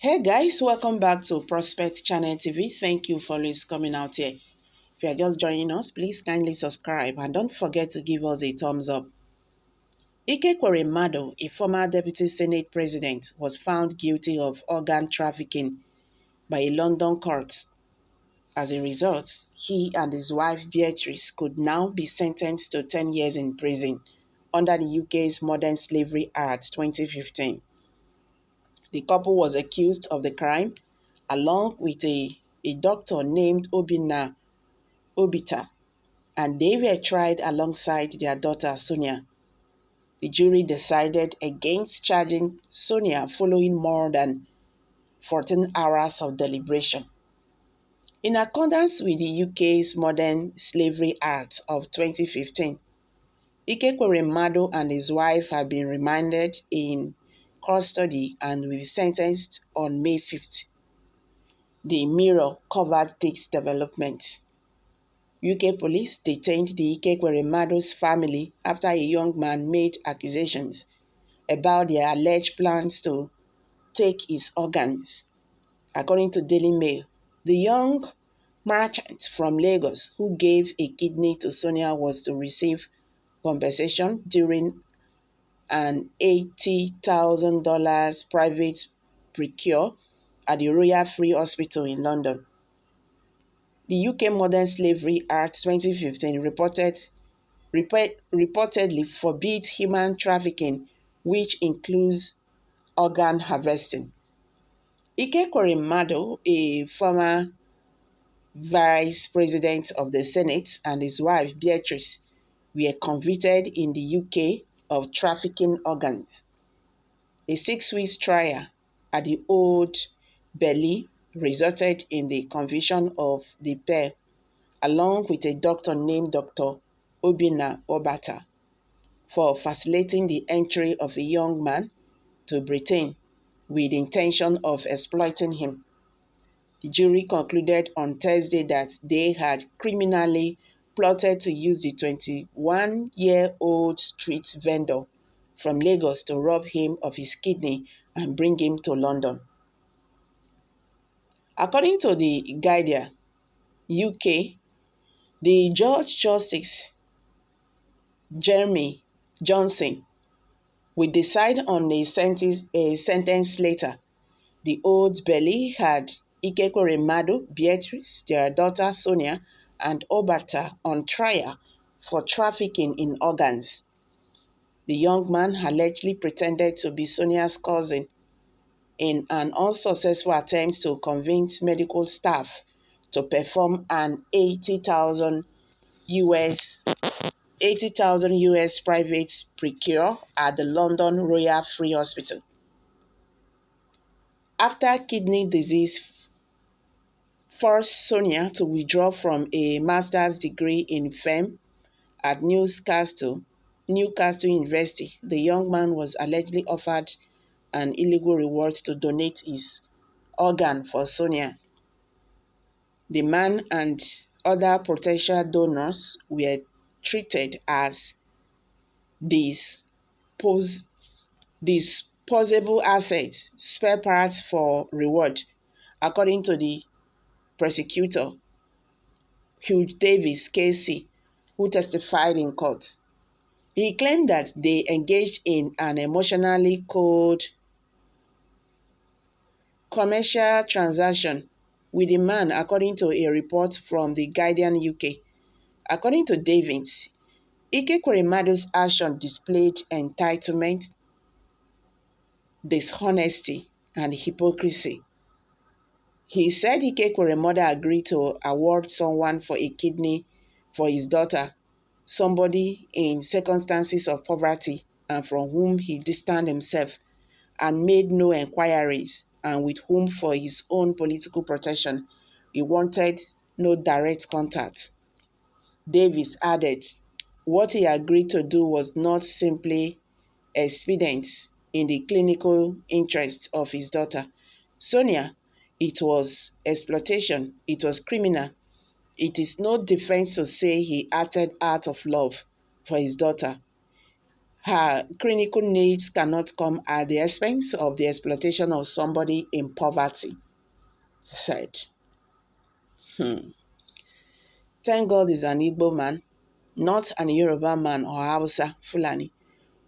Hey guys, welcome back to Prospect Channel TV. Thank you for always coming out here. If you are just joining us, please kindly subscribe and don't forget to give us a thumbs up. Ekweremadu, a former Deputy Senate President, was found guilty of organ trafficking by a London court. As a result, he and his wife Beatrice could now be sentenced to 10 years in prison under the UK's Modern Slavery Act 2015. The couple was accused of the crime along with a doctor named Obita, and they were tried alongside their daughter Sonia. The jury decided against charging Sonia following more than 14 hours of deliberation. In accordance with the UK's Modern Slavery Act of 2015, Ekweremadu and his wife have been remanded in custody and will be sentenced on May 5th. The Mirror covered this development. UK police detained the Ekweremadu's family after a young man made accusations about their alleged plans to take his organs. According to Daily Mail, the young merchant from Lagos who gave a kidney to Sonia was to receive compensation during an $80,000 private procure at the Royal Free Hospital in London. The UK Modern Slavery Act 2015 reportedly forbids human trafficking, which includes organ harvesting. Ekweremadu, a former vice president of the Senate, and his wife Beatrice were convicted in the UK of trafficking organs. A 6-week trial at the Old Bailey resulted in the conviction of the pair, along with a doctor named Dr. Obita, for facilitating the entry of a young man to Britain with the intention of exploiting him. The jury concluded on Thursday that they had criminally plotted to use the 21-year-old street vendor from Lagos to rob him of his kidney and bring him to London. According to the Guardian, UK, the Judge Justice Jeremy Johnson will decide on a sentence later. The Old Bailey had Ekweremadu, Beatrice, their daughter Sonia, and Obata on trial for trafficking in organs. The young man allegedly pretended to be Sonia's cousin in an unsuccessful attempt to convince medical staff to perform an US 80,000 US private procure at the London Royal Free Hospital. After kidney disease forced Sonia to withdraw from a master's degree in film at Newcastle University, the young man was allegedly offered an illegal reward to donate his organ for Sonia. The man and other potential donors were treated as disposable assets, spare parts for reward, according to the prosecutor, Hugh Davis Casey, who testified in court. He claimed that they engaged in an emotionally cold commercial transaction with the man, according to a report from the Guardian UK. According to Davis, Ekweremadu's action displayed entitlement, dishonesty, and hypocrisy. He said Ekweremadu agreed to award someone for a kidney for his daughter, somebody in circumstances of poverty and from whom he distanced himself and made no inquiries, and with whom, for his own political protection, he wanted no direct contact. Davis added, what he agreed to do was not simply expedient in the clinical interests of his daughter, Sonia. It was exploitation. It was criminal. It is no defense to say he acted out of love for his daughter. Her clinical needs cannot come at the expense of the exploitation of somebody in poverty, said. Hmm. Thank God he's an Igbo man, not an Yoruba man or Hausa Fulani.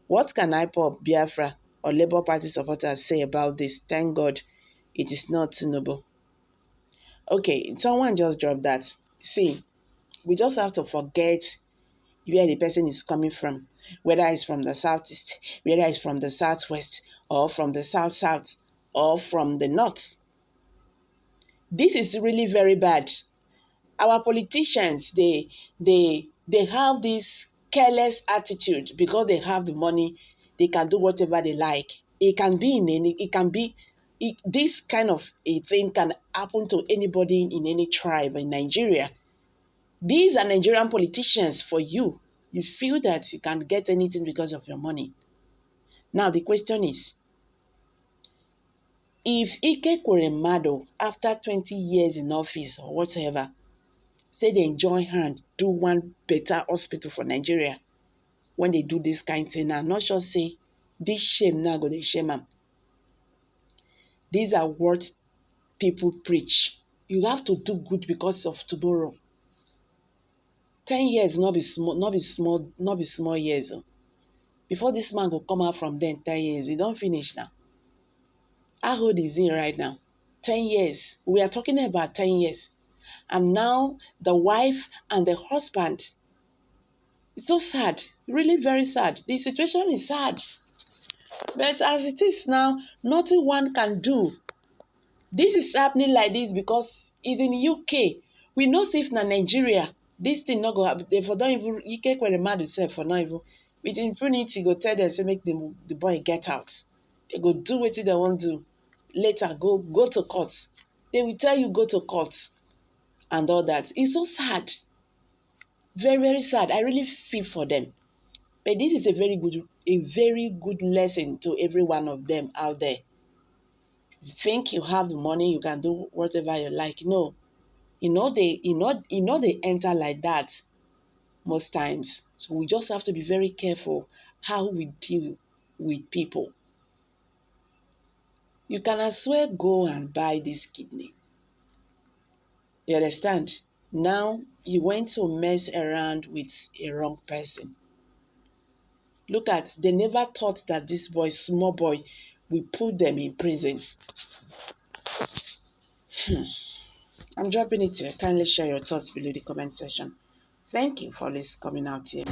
What can IPOB, Biafra, or Labour Party supporters say about this? Thank God it is not Tinubu. Okay, someone just dropped that. See, we just have to forget where the person is coming from, whether it's from the southeast, whether it's from the southwest, or from the south, or from the north. This is really very bad. Our politicians, they have this careless attitude because they have the money, they can do whatever they like. It can be in any, it can be, this kind of a thing can happen to anybody in any tribe in Nigeria. These are Nigerian politicians for you. You feel that you can get anything because of your money. Now the question is, if Ekweremadu, after 20 years in office or whatever, say they join hand, do one better hospital for Nigeria, when they do this kind of thing, I'm not sure say this shame now go dey shame am. These are what people preach. You have to do good because of tomorrow. 10 years not be small years. Before this man go come out from there in 10 years, he don't finish now. How old is he right now? 10 years. We are talking about 10 years. And now the wife and the husband. It's so sad. Really very sad. The situation is sad. But as it is now, nothing one can do. This is happening like this because it's in UK. We know if na Nigeria, this thing not go happen. They for don't even Ekweremadu sef for not even with impunity go tell them say make the boy get out. They go do wetin they want to do. Later go to court. They will tell you go to court and all that. It's so sad. Very, very sad. I really feel for them. But this is a very good lesson to every one of them out there. You think you have the money, you can do whatever you like. No. They enter like that most times. So we just have to be very careful how we deal with people. You can as well go and buy this kidney. You understand? Now you went to mess around with a wrong person. Look at, they never thought that this boy, small boy, will put them in prison. I'm dropping it here. Kindly share your thoughts below the comment section. Thank you for this coming out here.